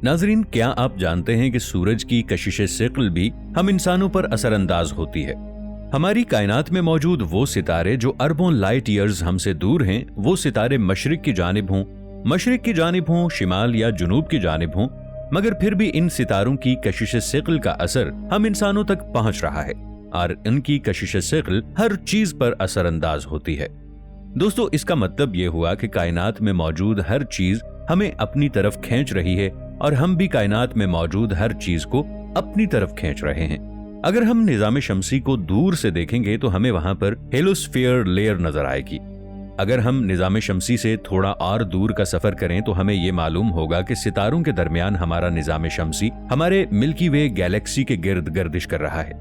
नाजरीन, क्या आप जानते हैं कि सूरज की कशिश सिक्ल भी हम इंसानों पर असर अंदाज होती है। हमारी कायनात में मौजूद वो सितारे जो अरबों लाइट ईयर्स हमसे दूर हैं, वो सितारे मशरिक की जानिब हों, शिमाल या जुनूब की जानिब हों, मगर फिर भी इन सितारों की कशिश सिक्ल का असर हम इंसानों तक पहुंच रहा है और इनकी कशिश सिक्ल हर चीज पर असर अंदाज होती है। दोस्तों, इसका मतलब ये हुआ कि कायनात में मौजूद हर चीज हमें अपनी तरफ खींच रही है और हम भी कायनात में मौजूद हर चीज को अपनी तरफ खींच रहे हैं। अगर हम निजाम शमसी को दूर से देखेंगे तो हमें वहां पर हेलोस्फीयर लेयर नजर आएगी। अगर हम निजाम शमसी से थोड़ा और दूर का सफर करें तो हमें ये मालूम होगा कि सितारों के दरमियान हमारा निजाम शमसी हमारे मिल्की वे गैलेक्सी के गिर्द गर्दिश कर रहा है।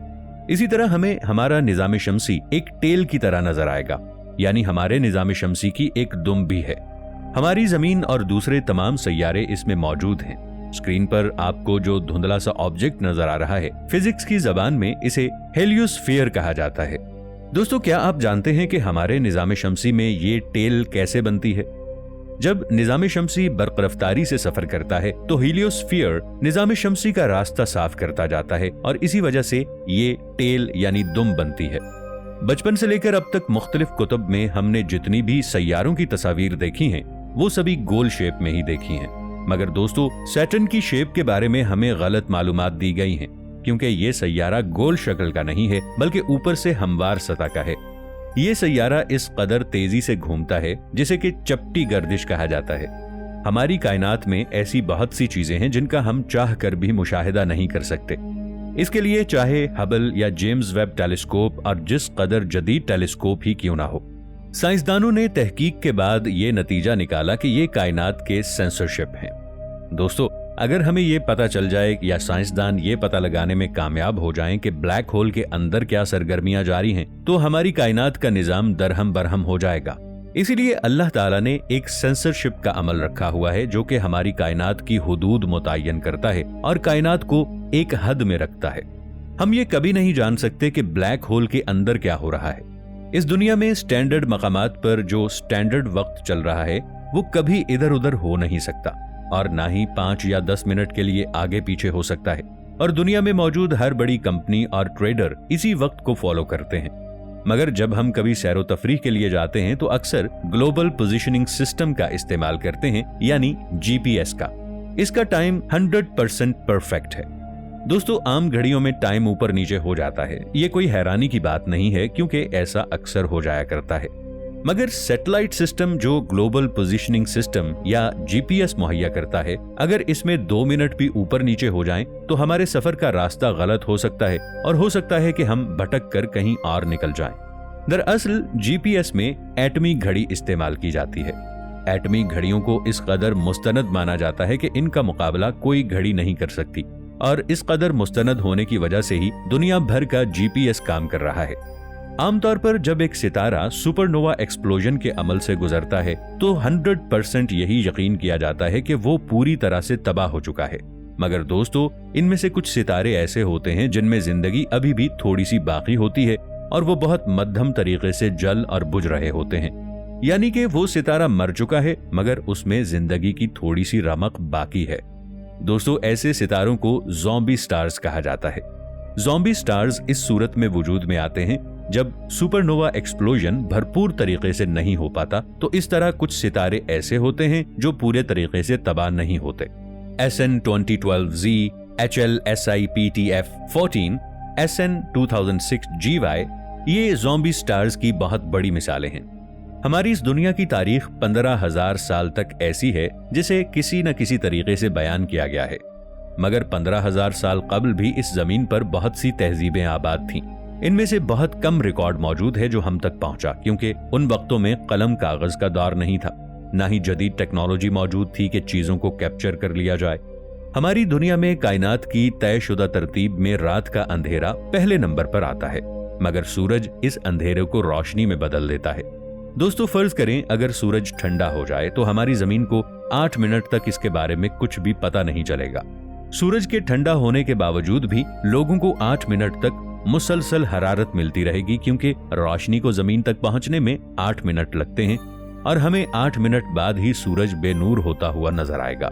इसी तरह हमें हमारा निजाम शमसी एक टेल की तरह नजर आएगा, यानी हमारे निजाम शमसी की एक दुम भी है। हमारी जमीन और दूसरे तमाम सैयारे इसमें मौजूद हैं। स्क्रीन पर आपको जो धुंधला सा ऑब्जेक्ट नजर आ रहा है, फिजिक्स की जबान में इसे हेलियोस्फीयर कहा जाता है। दोस्तों, क्या आप जानते हैं कि हमारे निजाम शमसी में ये टेल कैसे बनती है? जब निजाम शमसी बर्क रफ्तारी से सफर करता है तो हीलियोस्फीयर निजाम शमसी का रास्ता साफ करता जाता है और इसी वजह से ये टेल यानी दुम बनती है। बचपन से लेकर अब तक मुख्तलिफ कुतुब में हमने जितनी भी सैयारों की तस्वीर देखी हैं वो सभी गोल शेप में ही देखी हैं, मगर दोस्तों सैटर्न की शेप के बारे में हमें गलत मालूमात दी गई हैं, क्योंकि ये सैयारा गोल शक्ल का नहीं है बल्कि ऊपर से हमवार सतह का है। ये सैयारा इस कदर तेजी से घूमता है जिसे कि चपटी गर्दिश कहा जाता है। हमारी कायनात में ऐसी बहुत सी चीजें हैं जिनका हम चाह कर भी मुशाहिदा नहीं कर सकते। इसके लिए चाहे हबल या जेम्स वेब टेलीस्कोप और जिस कदर जदीद टेलीस्कोप ही क्यों ना हो, साइंसदानों ने तहकीक के बाद ये नतीजा निकाला कि ये कायनात के सेंसरशिप हैं। दोस्तों, अगर हमें ये पता चल जाए या साइंसदान ये पता लगाने में कामयाब हो जाएं कि ब्लैक होल के अंदर क्या सरगर्मियां जारी हैं, तो हमारी कायनात का निजाम दरहम बरहम हो जाएगा। इसीलिए अल्लाह ताला ने एक सेंसरशिप का अमल रखा हुआ है जो कि हमारी कायनात की हुदूद मुतय्यन करता है और कायनात को एक हद में रखता है। हम ये कभी नहीं जान सकते कि ब्लैक होल के अंदर क्या हो रहा है। इस दुनिया में स्टैंडर्ड मकामात पर जो स्टैंडर्ड वक्त चल रहा है वो कभी इधर उधर हो नहीं सकता और ना ही 5 या 10 मिनट के लिए आगे पीछे हो सकता है, और दुनिया में मौजूद हर बड़ी कंपनी और ट्रेडर इसी वक्त को फॉलो करते हैं। मगर जब हम कभी सैरो तफरीह के लिए जाते हैं तो अक्सर ग्लोबल पोजीशनिंग सिस्टम का इस्तेमाल करते हैं, यानी जीपीएस का। इसका टाइम 100% परफेक्ट है। दोस्तों, आम घड़ियों में टाइम ऊपर नीचे हो जाता है, ये कोई हैरानी की बात नहीं है क्योंकि ऐसा अक्सर हो जाया करता है। मगर सैटेलाइट सिस्टम जो ग्लोबल पोजीशनिंग सिस्टम या जीपीएस मुहैया करता है, अगर इसमें 2 मिनट भी ऊपर नीचे हो जाएं तो हमारे सफर का रास्ता गलत हो सकता है और हो सकता है कि हम भटक कर कहीं और निकल जाएं। दरअसल जीपीएस में एटमी घड़ी इस्तेमाल की जाती है। एटमी घड़ियों को इस कदर मुस्तनद माना जाता है कि इनका मुकाबला कोई घड़ी नहीं कर सकती, और इस कदर मुस्तनद होने की वजह से ही दुनिया भर का जीपीएस काम कर रहा है। आमतौर पर जब एक सितारा सुपरनोवा एक्सप्लोजन के अमल से गुजरता है तो 100% यही यकीन किया जाता है कि वो पूरी तरह से तबाह हो चुका है। मगर दोस्तों, इनमें से कुछ सितारे ऐसे होते हैं जिनमें जिंदगी अभी भी थोड़ी सी बाकी होती है और वो बहुत मध्यम तरीके से जल और बुझ रहे होते हैं, यानी कि वो सितारा मर चुका है मगर उसमें जिंदगी की थोड़ी सी रमक बाकी है। दोस्तों, ऐसे सितारों को ज़ॉम्बी स्टार्स कहा जाता है। ज़ॉम्बी स्टार्स इस सूरत में वजूद में आते हैं जब सुपरनोवा एक्सप्लोजन भरपूर तरीके से नहीं हो पाता, तो इस तरह कुछ सितारे ऐसे होते हैं जो पूरे तरीके से तबाह नहीं होते। SN2012Z, HLSIPTF14, SN2006GY ये ज़ॉम्बी स्टार्स की बहुत बड़ी मिसालें हैं। हमारी इस दुनिया की तारीख 15,000 साल तक ऐसी है जिसे किसी न किसी तरीके से बयान किया गया है, मगर 15,000 साल कबल भी इस जमीन पर बहुत सी तहजीबें आबाद थीं। इनमें से बहुत कम रिकॉर्ड मौजूद है जो हम तक पहुंचा, क्योंकि उन वक्तों में कलम कागज का दौर नहीं था, ना ही जदीद टेक्नोलॉजी मौजूद थी कि चीजों को कैप्चर कर लिया जाए। हमारी दुनिया में कायनात की तयशुदा तरतीब में रात का अंधेरा पहले नंबर पर आता है, मगर सूरज इस अंधेरे को रोशनी में बदल देता है। दोस्तों, फर्ज करें अगर सूरज ठंडा हो जाए तो हमारी जमीन को 8 मिनट तक इसके बारे में कुछ भी पता नहीं चलेगा। सूरज के ठंडा होने के बावजूद भी लोगों को 8 मिनट तक मुसलसल हरारत मिलती रहेगी, क्योंकि रोशनी को जमीन तक पहुंचने में 8 मिनट लगते हैं और हमें 8 मिनट बाद ही सूरज बेनूर होता हुआ नजर आएगा।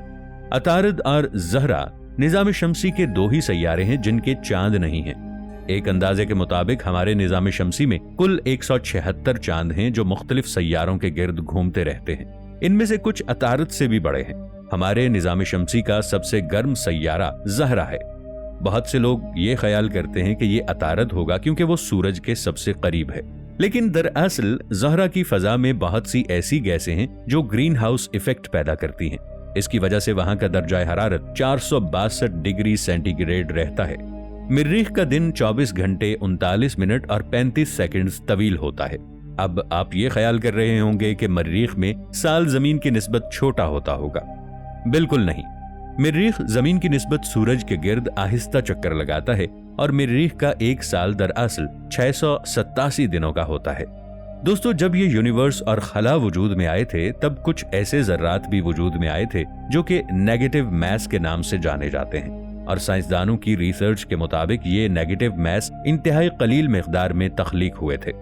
अतारद और ज़हरा निज़ाम शमसी के 2 ही सैयारे हैं जिनके चांद नहीं हैं। एक अंदाजे के मुताबिक हमारे निज़ाम शमसी में कुल 176 चांद हैं जो मुख्तलिफ सैयारों के गिर्द घूमते रहते हैं। इनमें से कुछ अतारद से भी बड़े हैं। हमारे निज़ाम शमसी का सबसे गर्म सैयारा ज़हरा है। बहुत से लोग ये ख्याल करते हैं कि ये अतारद होगा क्योंकि वो सूरज के सबसे करीब है, लेकिन दरअसल ज़हरा की फजा में बहुत सी ऐसी गैसें हैं जो ग्रीन हाउस इफेक्ट पैदा करती हैं। इसकी वजह से वहां का दर्जा हरारत 462 डिग्री सेंटीग्रेड रहता है। मरीख का दिन 24 घंटे 39 मिनट और 35 सेकंड्स तवील होता है। अब आप ये ख्याल कर रहे होंगे कि मरीख में साल जमीन की निस्बत छोटा होता होगा। बिल्कुल नहीं। मरीख जमीन की निस्बत सूरज के गिर्द आहिस्ता चक्कर लगाता है और मरीख का एक साल दरअसल 687 दिनों का होता है। दोस्तों, जब ये यूनिवर्स और खला वजूद में आए थे तब कुछ ऐसे जर्रात भी वजूद में आए थे जो कि नेगेटिव मैस के नाम से जाने जाते हैं, और साइंसदानों की रिसर्च के मुताबिक ये नेगेटिव मैस इंतहाई कलील मिकदार में तख्लीक हुए थे।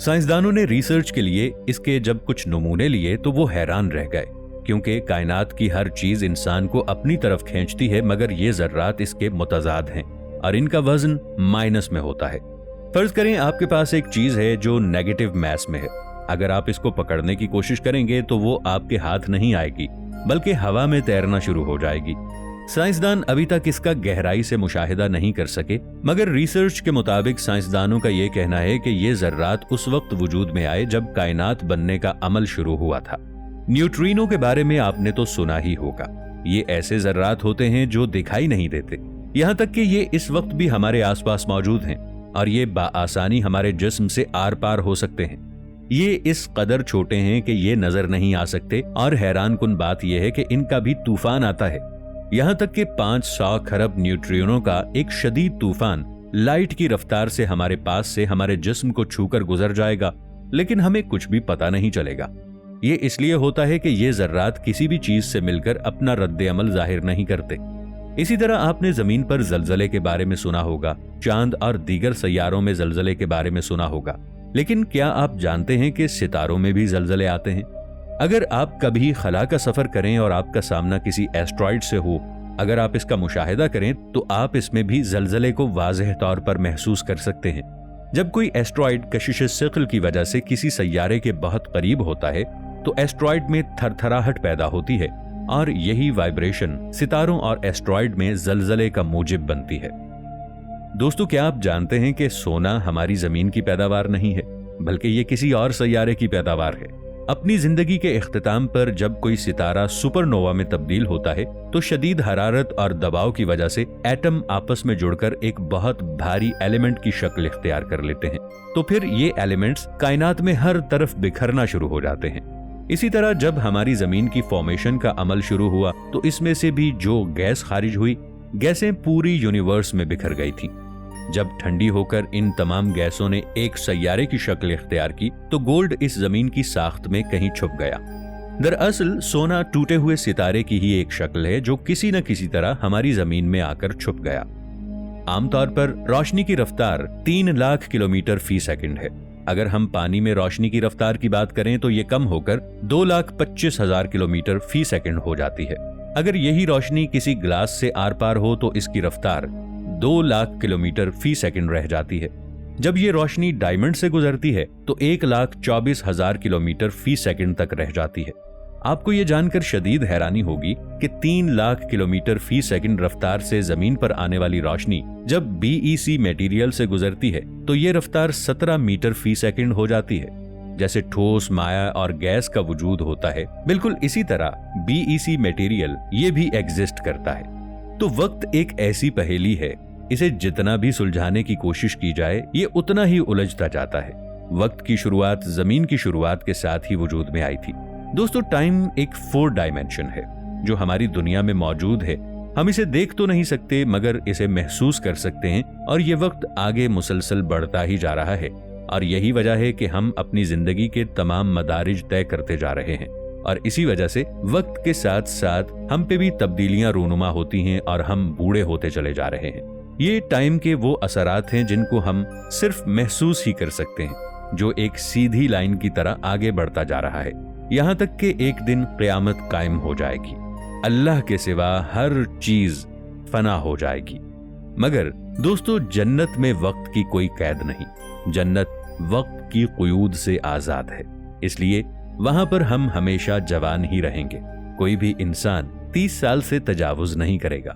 साइंसदानों ने रिसर्च के लिए इसके जब कुछ नमूने लिए तो वो हैरान रह गए, क्योंकि कायनात की हर चीज इंसान को अपनी तरफ खींचती है, मगर ये जर्रात इसके मुतजाद हैं और इनका वजन माइनस में होता है। फर्ज करें आपके पास एक चीज है जो नेगेटिव मैस में है। अगर आप इसको पकड़ने की कोशिश करेंगे तो वो आपके हाथ नहीं आएगी, बल्कि हवा में तैरना शुरू हो जाएगी। साइंसदान अभी तक इसका गहराई से मुशाहिदा नहीं कर सके, मगर रिसर्च के मुताबिक साइंसदानों का ये कहना है कि ये जर्रात उस वक्त वजूद में आए जब कायनात बनने का अमल शुरू हुआ था। न्यूट्रिनो के बारे में आपने तो सुना ही होगा। ये ऐसे जर्रात होते हैं जो दिखाई नहीं देते, यहाँ तक कि ये इस वक्त भी हमारे आसपास मौजूद हैं और ये बाआसानी हमारे जिस्म से आर पार हो सकते हैं। ये इस कदर छोटे हैं कि ये नजर नहीं आ सकते, और हैरान कुन बात यह है कि इनका भी तूफान आता है। यहाँ तक कि 500 खरब न्यूट्रिनो का एक शदीद तूफान लाइट की रफ्तार से हमारे पास से हमारे जिस्म को छूकर गुजर जाएगा, लेकिन हमें कुछ भी पता नहीं चलेगा। ये इसलिए होता है कि ये जर्रात किसी भी चीज से मिलकर अपना रद्द अमल जाहिर नहीं करते। इसी तरह आपने जमीन पर जलजले के बारे में सुना होगा, चांद और दीगर सैयारों में जलजले के बारे में सुना होगा, लेकिन क्या आप जानते हैं कि सितारों में भी जलजले आते हैं? अगर आप कभी खला का सफर करें और आपका सामना किसी एस्ट्रॉइड से हो, अगर आप इसका मुशाहिदा करें तो आप इसमें भी जलजले को वाज़ेह तौर पर महसूस कर सकते हैं। जब कोई एस्ट्रॉइड कशिश सिक़्ल की वजह से किसी सैयारे के बहुत करीब होता है तो एस्ट्रॉइड में थरथराहट पैदा होती है, और यही वाइब्रेशन सितारों और एस्ट्रॉइड में जलजले का मूजिब बनती है। दोस्तों, क्या आप जानते हैं कि सोना हमारी जमीन की पैदावार नहीं है, बल्कि ये किसी और सैयारे की पैदावार है। अपनी जिंदगी के इख्तिताम पर जब कोई सितारा सुपरनोवा में तब्दील होता है तो शदीद हरारत और दबाव की वजह से एटम आपस में जुड़कर एक बहुत भारी एलिमेंट की शक्ल इख्तियार कर लेते हैं। तो फिर ये एलिमेंट्स कायनात में हर तरफ बिखरना शुरू हो जाते हैं। इसी तरह जब हमारी जमीन की फॉर्मेशन का अमल शुरू हुआ तो इसमें से भी जो गैस खारिज हुई, गैसें पूरी यूनिवर्स में बिखर गई थी। जब ठंडी होकर इन तमाम गैसों ने एक सैयारे की शक्ल इख्तियार की तो गोल्ड इस जमीन की साख्त में कहीं छुप गया। दरअसल सोना टूटे हुए सितारे की ही एक शक्ल है जो किसी न किसी तरह हमारी जमीन में आकर छुप गया। आमतौर पर रोशनी की रफ्तार 3 लाख किलोमीटर फी सेकंड है। अगर हम पानी में रोशनी की रफ्तार की बात करें तो ये कम होकर 2,25,000 किलोमीटर फी सेकंड हो जाती है। अगर यही रोशनी किसी ग्लास से आर पार हो तो इसकी रफ्तार 2 लाख किलोमीटर फी सेकंड रह जाती है। जब ये रोशनी डायमंड से गुजरती है तो 1,24,000 किलोमीटर फी सेकंड तक रह जाती है। आपको ये जानकर शदीद हैरानी होगी कि 3 लाख किलोमीटर फी सेकंड रफ्तार से जमीन पर आने वाली रोशनी जब BEC मटेरियल से गुजरती है तो ये रफ्तार 17 मीटर फी सेकंड हो जाती है। जैसे ठोस, माया और गैस का वजूद होता है, बिल्कुल इसी तरह BEC मटेरियल ये भी एग्जिस्ट करता है। तो वक्त एक ऐसी पहेली है, इसे जितना भी सुलझाने की कोशिश की जाए ये उतना ही उलझता जाता है। वक्त की शुरुआत जमीन की शुरुआत के साथ ही वजूद में आई थी। दोस्तों, टाइम एक 4 डायमेंशन है जो हमारी दुनिया में मौजूद है। हम इसे देख तो नहीं सकते मगर इसे महसूस कर सकते हैं, और ये वक्त आगे मुसलसल बढ़ता ही जा रहा है। और यही वजह है कि हम अपनी जिंदगी के तमाम मदारिज तय करते जा रहे हैं, और इसी वजह से वक्त के साथ साथ हम पे भी तब्दीलियां रूनुमा होती हैं और हम बूढ़े होते चले जा रहे हैं। ये टाइम के वो असरात हैं जिनको हम सिर्फ महसूस ही कर सकते हैं, जो एक सीधी लाइन की तरह आगे बढ़ता जा रहा है, यहाँ तक कि एक दिन क़यामत कायम हो जाएगी। اللہ کے سوا ہر چیز فنا ہو جائے گی۔ مگر دوستو، جنت میں وقت کی کوئی قید نہیں، جنت وقت کی قیود سے آزاد ہے، اس لیے وہاں پر ہم ہمیشہ جوان ہی رہیں گے۔ کوئی بھی انسان 30 سال سے تجاوز نہیں کرے گا۔